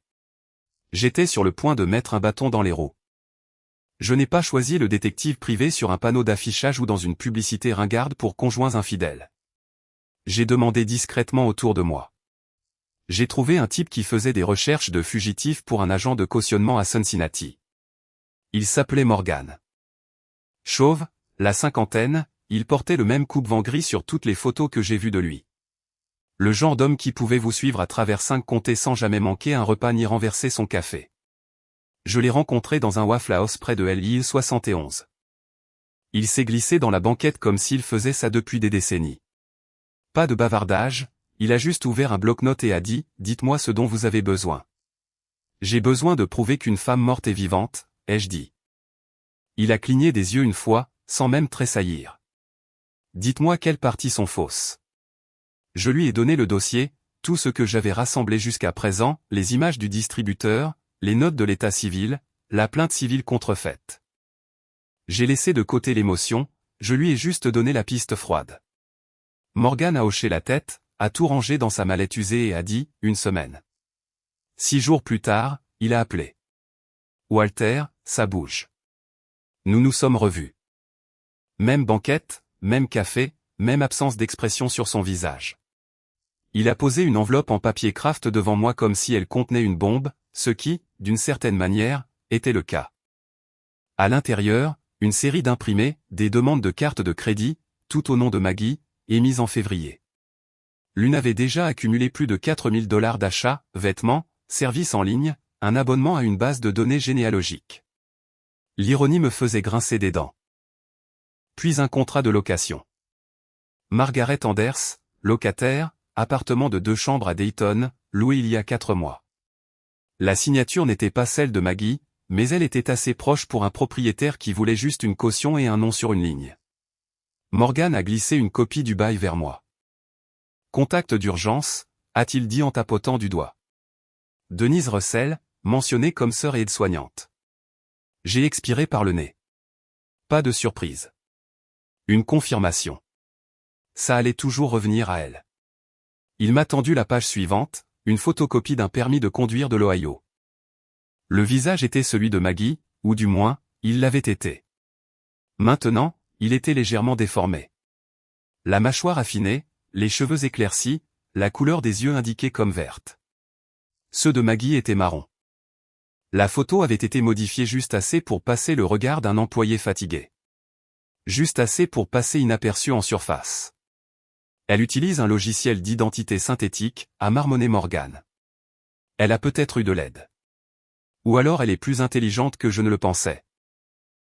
J'étais sur le point de mettre un bâton dans les roues. Je n'ai pas choisi le détective privé sur un panneau d'affichage ou dans une publicité ringarde pour conjoints infidèles. J'ai demandé discrètement autour de moi. J'ai trouvé un type qui faisait des recherches de fugitifs pour un agent de cautionnement à Cincinnati. Il s'appelait Morgan. Chauve, la cinquantaine, il portait le même coupe-vent gris sur toutes les photos que j'ai vues de lui. Le genre d'homme qui pouvait vous suivre à travers 5 comtés sans jamais manquer un repas ni renverser son café. Je l'ai rencontré dans un Waffle House près de l'île 71. Il s'est glissé dans la banquette comme s'il faisait ça depuis des décennies. Pas de bavardage, il a juste ouvert un bloc-notes et a dit « Dites-moi ce dont vous avez besoin. » J'ai besoin de prouver qu'une femme morte est vivante, ai-je dit. Il a cligné des yeux une fois, sans même tressaillir. Dites-moi quelles parties sont fausses. Je lui ai donné le dossier, tout ce que j'avais rassemblé jusqu'à présent, les images du distributeur, les notes de l'état civil, la plainte civile contrefaite. J'ai laissé de côté l'émotion, je lui ai juste donné la piste froide. Morgan a hoché la tête, a tout rangé dans sa mallette usée et a dit « 1 semaine ». 6 jours plus tard, il a appelé. Walter, ça bouge. Nous nous sommes revus. Même banquette, même café, même absence d'expression sur son visage. Il a posé une enveloppe en papier craft devant moi comme si elle contenait une bombe, ce qui, d'une certaine manière, était le cas. À l'intérieur, une série d'imprimés, des demandes de cartes de crédit, tout au nom de Maggie, émises en février. L'une avait déjà accumulé plus de 4000 $ d'achats, vêtements, services en ligne, un abonnement à une base de données généalogique. L'ironie me faisait grincer des dents. Puis un contrat de location. Margaret Anders, locataire, appartement de 2 chambres à Dayton, loué il y a 4 mois. La signature n'était pas celle de Maggie, mais elle était assez proche pour un propriétaire qui voulait juste une caution et un nom sur une ligne. Morgan a glissé une copie du bail vers moi. Contact d'urgence, a-t-il dit en tapotant du doigt. Denise Russell, mentionnée comme sœur et aide-soignante. J'ai expiré par le nez. Pas de surprise. Une confirmation. Ça allait toujours revenir à elle. Il m'a tendu la page suivante, une photocopie d'un permis de conduire de l'Ohio. Le visage était celui de Maggie, ou du moins, il l'avait été. Maintenant, il était légèrement déformé. La mâchoire affinée, les cheveux éclaircis, la couleur des yeux indiquée comme verte. Ceux de Maggie étaient marrons. La photo avait été modifiée juste assez pour passer le regard d'un employé fatigué. Juste assez pour passer inaperçu en surface. Elle utilise un logiciel d'identité synthétique, a marmonné Morgan. Elle a peut-être eu de l'aide. Ou alors elle est plus intelligente que je ne le pensais.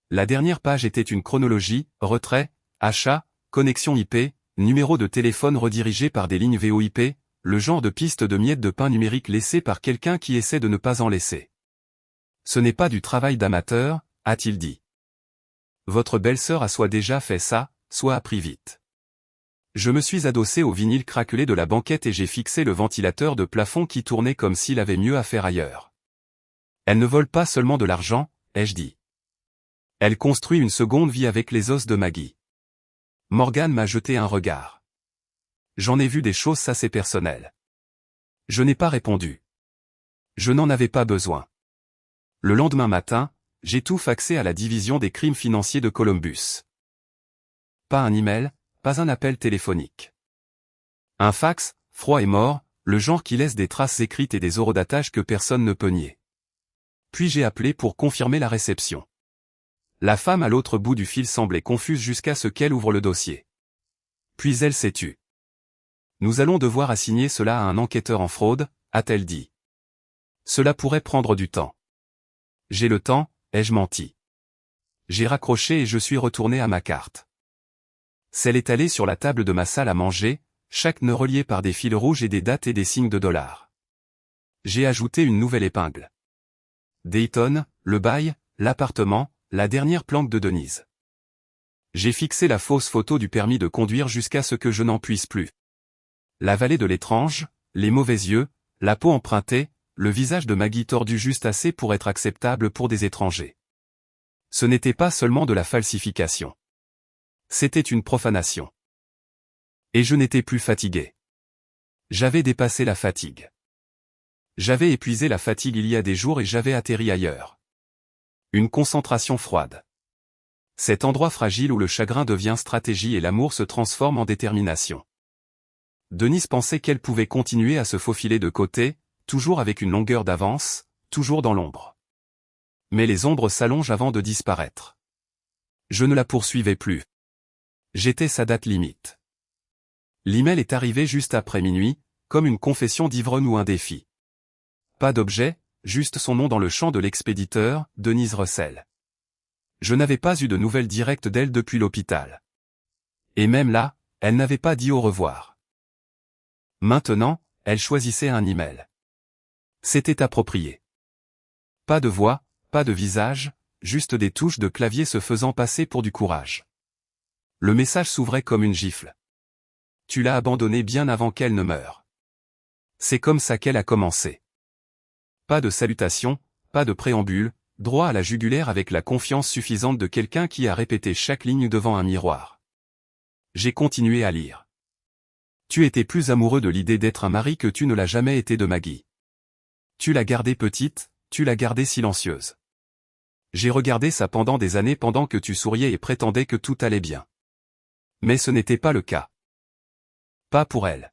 La dernière page était une chronologie, retrait, achat, connexion IP, numéro de téléphone redirigé par des lignes VoIP, le genre de piste de miettes de pain numérique laissée par quelqu'un qui essaie de ne pas en laisser. Ce n'est pas du travail d'amateur, a-t-il dit. Votre belle-sœur a soit déjà fait ça, soit appris vite. Je me suis adossé au vinyle craquelé de la banquette et j'ai fixé le ventilateur de plafond qui tournait comme s'il avait mieux à faire ailleurs. Elle ne vole pas seulement de l'argent, ai-je dit. Elle construit une seconde vie avec les os de Maggie. Morgan m'a jeté un regard. J'en ai vu des choses assez personnelles. Je n'ai pas répondu. Je n'en avais pas besoin. Le lendemain matin, j'ai tout faxé à la division des crimes financiers de Columbus. Pas un email, pas un appel téléphonique. Un fax, froid et mort, le genre qui laisse des traces écrites et des horodatages que personne ne peut nier. Puis j'ai appelé pour confirmer la réception. La femme à l'autre bout du fil semblait confuse jusqu'à ce qu'elle ouvre le dossier. Puis elle s'est tue. Nous allons devoir assigner cela à un enquêteur en fraude, a-t-elle dit. Cela pourrait prendre du temps. J'ai le temps, ai-je menti. J'ai raccroché et je suis retourné à ma carte. Celle étalée sur la table de ma salle à manger, chaque nœud relié par des fils rouges et des dates et des signes de dollars. J'ai ajouté une nouvelle épingle. Dayton, le bail, l'appartement, la dernière planque de Denise. J'ai fixé la fausse photo du permis de conduire jusqu'à ce que je n'en puisse plus. La vallée de l'étrange, les mauvais yeux, la peau empruntée, le visage de Maggie tordu juste assez pour être acceptable pour des étrangers. Ce n'était pas seulement de la falsification. C'était une profanation. Et je n'étais plus fatigué. J'avais dépassé la fatigue. J'avais épuisé la fatigue il y a des jours et j'avais atterri ailleurs. Une concentration froide. Cet endroit fragile où le chagrin devient stratégie et l'amour se transforme en détermination. Denise pensait qu'elle pouvait continuer à se faufiler de côté, toujours avec une longueur d'avance, toujours dans l'ombre. Mais les ombres s'allongent avant de disparaître. Je ne la poursuivais plus. J'étais sa date limite. L'email est arrivé juste après minuit, comme une confession d'ivrogne ou un défi. Pas d'objet, juste son nom dans le champ de l'expéditeur, Denise Russell. Je n'avais pas eu de nouvelles directes d'elle depuis l'hôpital. Et même là, elle n'avait pas dit au revoir. Maintenant, elle choisissait un email. C'était approprié. Pas de voix, pas de visage, juste des touches de clavier se faisant passer pour du courage. Le message s'ouvrait comme une gifle. Tu l'as abandonnée bien avant qu'elle ne meure. C'est comme ça qu'elle a commencé. Pas de salutation, pas de préambule, droit à la jugulaire avec la confiance suffisante de quelqu'un qui a répété chaque ligne devant un miroir. J'ai continué à lire. Tu étais plus amoureux de l'idée d'être un mari que tu ne l'as jamais été de Maggie. Tu l'as gardée petite, tu l'as gardée silencieuse. J'ai regardé ça pendant des années pendant que tu souriais et prétendais que tout allait bien. Mais ce n'était pas le cas. Pas pour elle.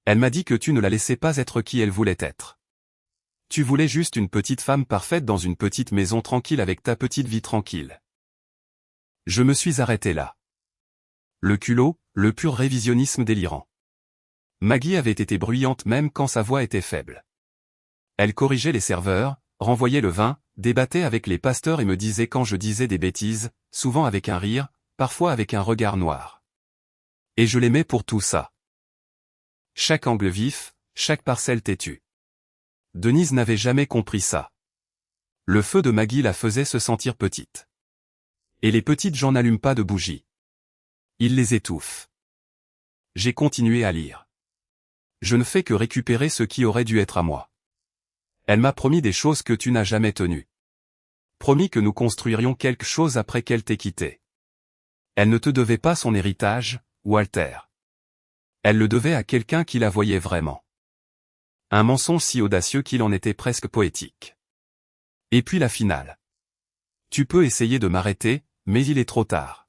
Elle m'a dit que tu ne la laissais pas être qui elle voulait être. Tu voulais juste une petite femme parfaite dans une petite maison tranquille avec ta petite vie tranquille. Je me suis arrêté là. Le culot, le pur révisionnisme délirant. Maggie avait été bruyante même quand sa voix était faible. Elle corrigeait les serveurs, renvoyait le vin, débattait avec les pasteurs et me disait quand je disais des bêtises, souvent avec un rire, parfois avec un regard noir. Et je l'aimais pour tout ça. Chaque angle vif, chaque parcelle têtue. Denise n'avait jamais compris ça. Le feu de Maggie la faisait se sentir petite. Et les petites gens n'allument pas de bougies. Ils les étouffent. J'ai continué à lire. Je ne fais que récupérer ce qui aurait dû être à moi. Elle m'a promis des choses que tu n'as jamais tenues. Promis que nous construirions quelque chose après qu'elle t'ait quitté. Elle ne te devait pas son héritage, Walter. Elle le devait à quelqu'un qui la voyait vraiment. Un mensonge si audacieux qu'il en était presque poétique. Et puis la finale. Tu peux essayer de m'arrêter, mais il est trop tard.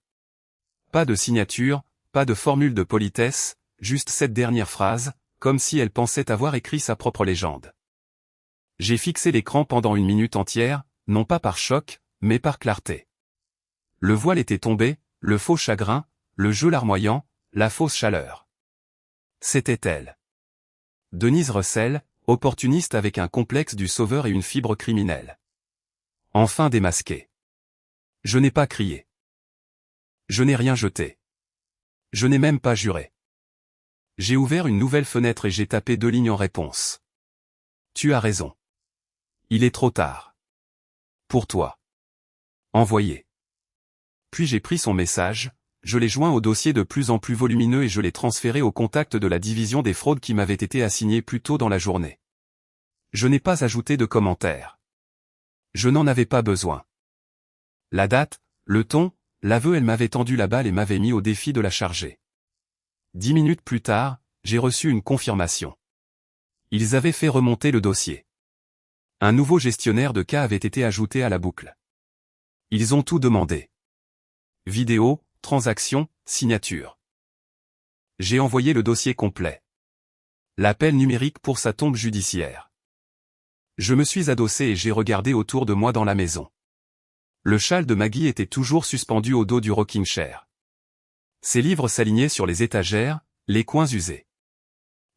Pas de signature, pas de formule de politesse, juste cette dernière phrase, comme si elle pensait avoir écrit sa propre légende. J'ai fixé l'écran pendant 1 minute entière, non pas par choc, mais par clarté. Le voile était tombé, le faux chagrin, le jeu larmoyant, la fausse chaleur. C'était elle. Denise Russell, opportuniste avec un complexe du sauveur et une fibre criminelle. Enfin démasquée. Je n'ai pas crié. Je n'ai rien jeté. Je n'ai même pas juré. J'ai ouvert une nouvelle fenêtre et j'ai tapé 2 lignes en réponse. Tu as raison. Il est trop tard. Pour toi. Envoyé. Puis j'ai pris son message, je l'ai joint au dossier de plus en plus volumineux et je l'ai transféré au contact de la division des fraudes qui m'avait été assigné plus tôt dans la journée. Je n'ai pas ajouté de commentaires. Je n'en avais pas besoin. La date, le ton, l'aveu, elle m'avait tendu la balle et m'avait mis au défi de la charger. 10 minutes plus tard, j'ai reçu une confirmation. Ils avaient fait remonter le dossier. Un nouveau gestionnaire de cas avait été ajouté à la boucle. Ils ont tout demandé. Vidéo, transaction, signature. J'ai envoyé le dossier complet. L'appel numérique pour sa tombe judiciaire. Je me suis adossé et j'ai regardé autour de moi dans la maison. Le châle de Maggie était toujours suspendu au dos du rocking chair. Ses livres s'alignaient sur les étagères, les coins usés.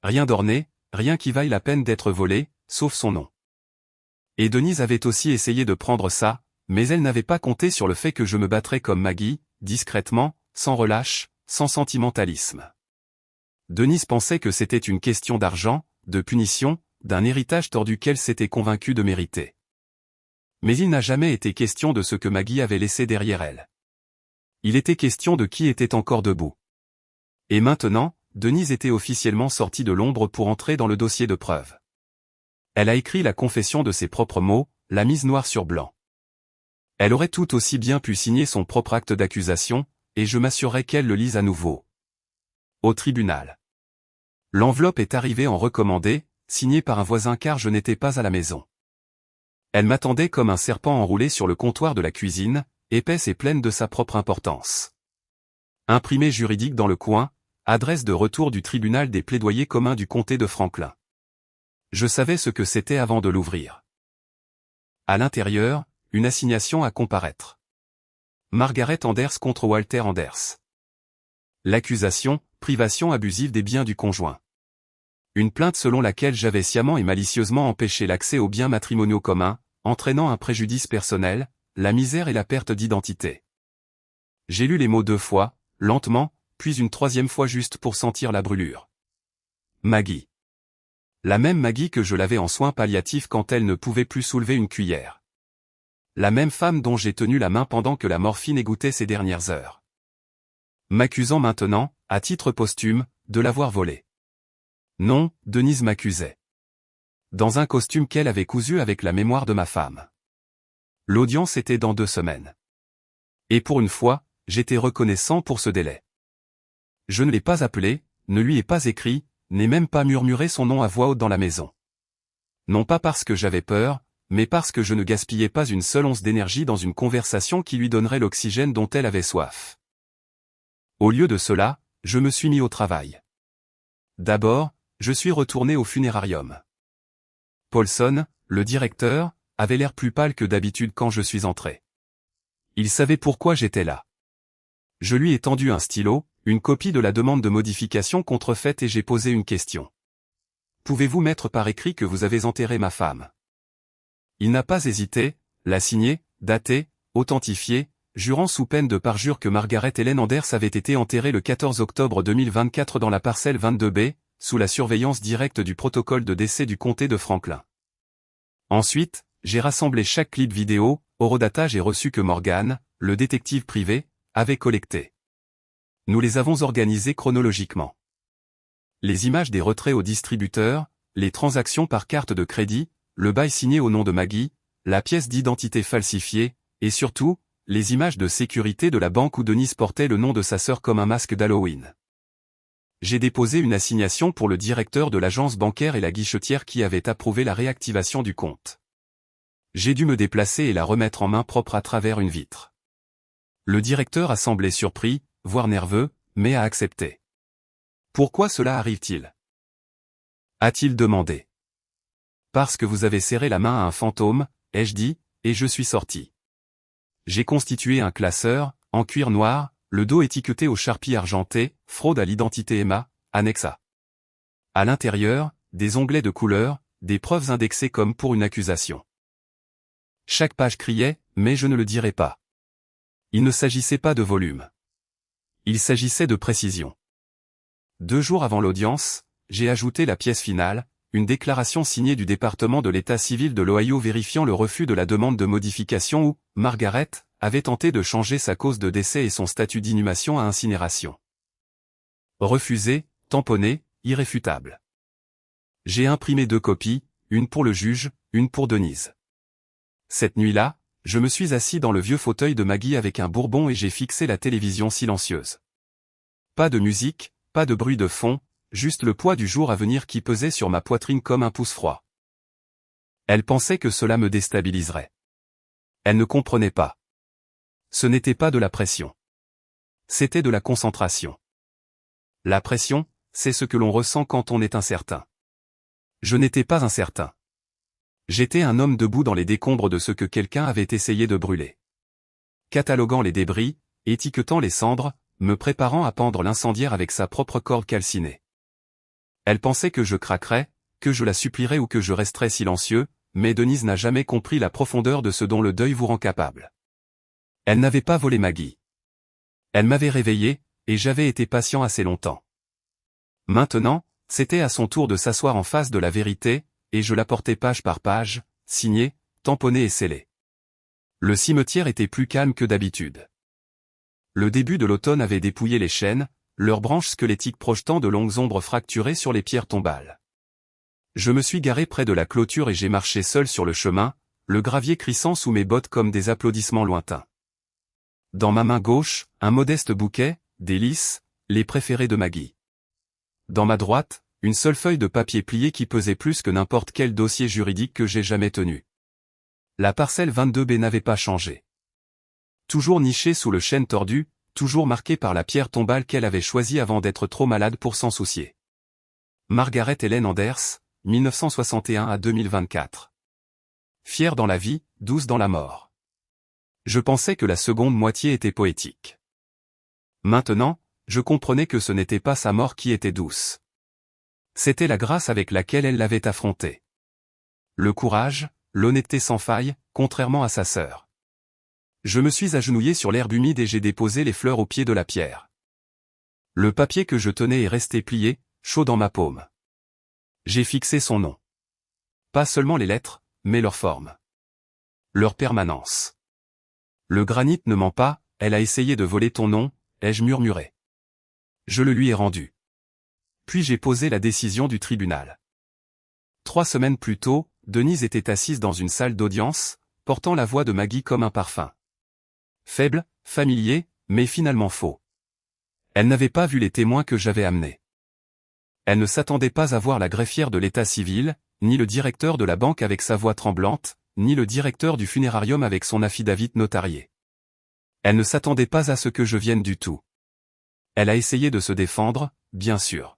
Rien d'orné, rien qui vaille la peine d'être volé, sauf son nom. Et Denise avait aussi essayé de prendre ça, mais elle n'avait pas compté sur le fait que je me battrais comme Maggie, discrètement, sans relâche, sans sentimentalisme. Denise pensait que c'était une question d'argent, de punition, d'un héritage tordu qu'elle s'était convaincue de mériter. Mais il n'a jamais été question de ce que Maggie avait laissé derrière elle. Il était question de qui était encore debout. Et maintenant, Denise était officiellement sortie de l'ombre pour entrer dans le dossier de preuve. Elle a écrit la confession de ses propres mots, l'a mise noir sur blanc. Elle aurait tout aussi bien pu signer son propre acte d'accusation, et je m'assurerai qu'elle le lise à nouveau. Au tribunal. L'enveloppe est arrivée en recommandé, signée par un voisin car je n'étais pas à la maison. Elle m'attendait comme un serpent enroulé sur le comptoir de la cuisine, épaisse et pleine de sa propre importance. Imprimé juridique dans le coin, adresse de retour du tribunal des plaidoyers communs du comté de Franklin. Je savais ce que c'était avant de l'ouvrir. À l'intérieur, une assignation à comparaître. Margaret Anders contre Walter Anders. L'accusation, privation abusive des biens du conjoint. Une plainte selon laquelle j'avais sciemment et malicieusement empêché l'accès aux biens matrimoniaux communs, entraînant un préjudice personnel, la misère et la perte d'identité. J'ai lu les mots 2 fois, lentement, puis une 3e fois juste pour sentir la brûlure. Maggie. La même Maggie que je lavais en soins palliatifs quand elle ne pouvait plus soulever une cuillère. La même femme dont j'ai tenu la main pendant que la morphine égouttait ses dernières heures. M'accusant maintenant, à titre posthume, de l'avoir volée. Non, Denise m'accusait. Dans un costume qu'elle avait cousu avec la mémoire de ma femme. L'audience était dans 2 semaines. Et pour une fois, j'étais reconnaissant pour ce délai. Je ne l'ai pas appelé, ne lui ai pas écrit, n'ai même pas murmuré son nom à voix haute dans la maison. Non pas parce que j'avais peur, mais parce que je ne gaspillais pas une seule once d'énergie dans une conversation qui lui donnerait l'oxygène dont elle avait soif. Au lieu de cela, je me suis mis au travail. D'abord, je suis retourné au funérarium. Paulson, le directeur, avait l'air plus pâle que d'habitude quand je suis entré. Il savait pourquoi j'étais là. Je lui ai tendu un stylo, une copie de la demande de modification contrefaite et j'ai posé une question. Pouvez-vous mettre par écrit que vous avez enterré ma femme? Il n'a pas hésité, l'a signé, daté, authentifié, jurant sous peine de parjure que Margaret Helen Anders avait été enterrée le 14 octobre 2024 dans la parcelle 22B, sous la surveillance directe du protocole de décès du comté de Franklin. Ensuite, j'ai rassemblé chaque clip vidéo, horodatage et reçu que Morgan, le détective privé, avait collecté. Nous les avons organisés chronologiquement. Les images des retraits au distributeur, les transactions par carte de crédit, le bail signé au nom de Maggie, la pièce d'identité falsifiée, et surtout, les images de sécurité de la banque où Denise portait le nom de sa sœur comme un masque d'Halloween. J'ai déposé une assignation pour le directeur de l'agence bancaire et la guichetière qui avait approuvé la réactivation du compte. J'ai dû me déplacer et la remettre en main propre à travers une vitre. Le directeur a semblé surpris, voire nerveux, mais a accepté. « Pourquoi cela arrive-t-il » a-t-il demandé. « Parce que vous avez serré la main à un fantôme, ai-je dit, et je suis sorti. J'ai constitué un classeur, en cuir noir, le dos étiqueté au charpie argenté, fraude à l'identité Emma, annexe A. À l'intérieur, des onglets de couleur, des preuves indexées comme pour une accusation. Chaque page criait, mais je ne le dirai pas. Il ne s'agissait pas de volume. Il s'agissait de précision. 2 jours avant l'audience, j'ai ajouté la pièce finale, une déclaration signée du département de l'État civil de l'Ohio vérifiant le refus de la demande de modification où Margaret avait tenté de changer sa cause de décès et son statut d'inhumation à incinération. Refusé, tamponné, irréfutable. J'ai imprimé 2 copies, une pour le juge, une pour Denise. Cette nuit-là, je me suis assis dans le vieux fauteuil de Maggie avec un bourbon et j'ai fixé la télévision silencieuse. Pas de musique, pas de bruit de fond, juste le poids du jour à venir qui pesait sur ma poitrine comme un pouce froid. Elle pensait que cela me déstabiliserait. Elle ne comprenait pas. Ce n'était pas de la pression. C'était de la concentration. La pression, c'est ce que l'on ressent quand on est incertain. Je n'étais pas incertain. J'étais un homme debout dans les décombres de ce que quelqu'un avait essayé de brûler. Cataloguant les débris, étiquetant les cendres, me préparant à pendre l'incendiaire avec sa propre corde calcinée. Elle pensait que je craquerais, que je la supplierais ou que je resterais silencieux, mais Denise n'a jamais compris la profondeur de ce dont le deuil vous rend capable. Elle n'avait pas volé Maggie. Elle m'avait réveillé, et j'avais été patient assez longtemps. Maintenant, c'était à son tour de s'asseoir en face de la vérité, et je la portais page par page, signée, tamponnée et scellée. Le cimetière était plus calme que d'habitude. Le début de l'automne avait dépouillé les chênes, leurs branches squelettiques projetant de longues ombres fracturées sur les pierres tombales. Je me suis garé près de la clôture et j'ai marché seul sur le chemin, le gravier crissant sous mes bottes comme des applaudissements lointains. Dans ma main gauche, un modeste bouquet, des lys, les préférés de Maggie. Dans ma droite, une seule feuille de papier plié qui pesait plus que n'importe quel dossier juridique que j'ai jamais tenu. La parcelle 22B n'avait pas changé. Toujours nichée sous le chêne tordu, toujours marquée par la pierre tombale qu'elle avait choisie avant d'être trop malade pour s'en soucier. Margaret Helen Anders, 1961 à 2024. Fière dans la vie, douce dans la mort. Je pensais que la seconde moitié était poétique. Maintenant, je comprenais que ce n'était pas sa mort qui était douce. C'était la grâce avec laquelle elle l'avait affrontée. Le courage, l'honnêteté sans faille, contrairement à sa sœur. Je me suis agenouillé sur l'herbe humide et j'ai déposé les fleurs au pied de la pierre. Le papier que je tenais est resté plié, chaud dans ma paume. J'ai fixé son nom. Pas seulement les lettres, mais leur forme. Leur permanence. Le granit ne ment pas, elle a essayé de voler ton nom, ai-je murmuré. Je le lui ai rendu. Puis j'ai posé la décision du tribunal. 3 semaines plus tôt, Denise était assise dans une salle d'audience, portant la voix de Maggie comme un parfum. Faible, familier, mais finalement faux. Elle n'avait pas vu les témoins que j'avais amenés. Elle ne s'attendait pas à voir la greffière de l'état civil, ni le directeur de la banque avec sa voix tremblante, ni le directeur du funérarium avec son affidavit notarié. Elle ne s'attendait pas à ce que je vienne du tout. Elle a essayé de se défendre, bien sûr.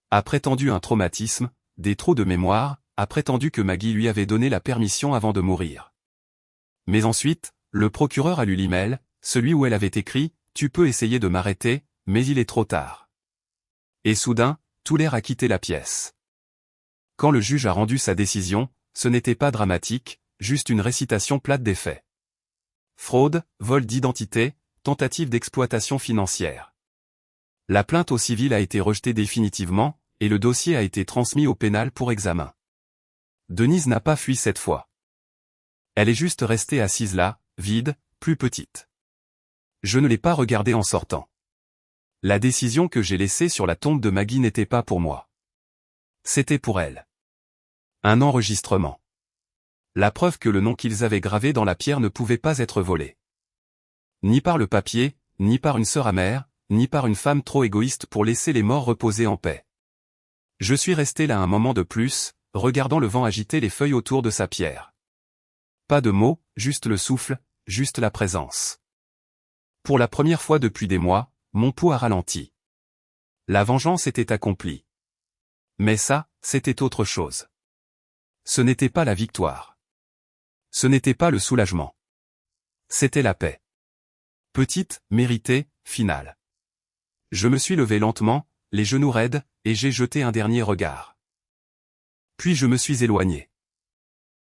A prétendu un traumatisme, des trous de mémoire, a prétendu que Maggie lui avait donné la permission avant de mourir. Mais ensuite, le procureur a lu l'email, celui où elle avait écrit « Tu peux essayer de m'arrêter, mais il est trop tard ». Et soudain, tout l'air a quitté la pièce. Quand le juge a rendu sa décision, ce n'était pas dramatique, juste une récitation plate des faits. Fraude, vol d'identité, tentative d'exploitation financière. La plainte au civil a été rejetée définitivement, et le dossier a été transmis au pénal pour examen. Denise n'a pas fui cette fois. Elle est juste restée assise là, vide, plus petite. Je ne l'ai pas regardée en sortant. La décision que j'ai laissée sur la tombe de Maggie n'était pas pour moi. C'était pour elle. Un enregistrement. La preuve que le nom qu'ils avaient gravé dans la pierre ne pouvait pas être volé. Ni par le papier, ni par une sœur amère, ni par une femme trop égoïste pour laisser les morts reposer en paix. Je suis resté là un moment de plus, regardant le vent agiter les feuilles autour de sa pierre. Pas de mots, juste le souffle, juste la présence. Pour la première fois depuis des mois, mon pouls a ralenti. La vengeance était accomplie. Mais ça, c'était autre chose. Ce n'était pas la victoire. Ce n'était pas le soulagement. C'était la paix. Petite, méritée, finale. Je me suis levé lentement, les genoux raides, et j'ai jeté un dernier regard. Puis je me suis éloigné.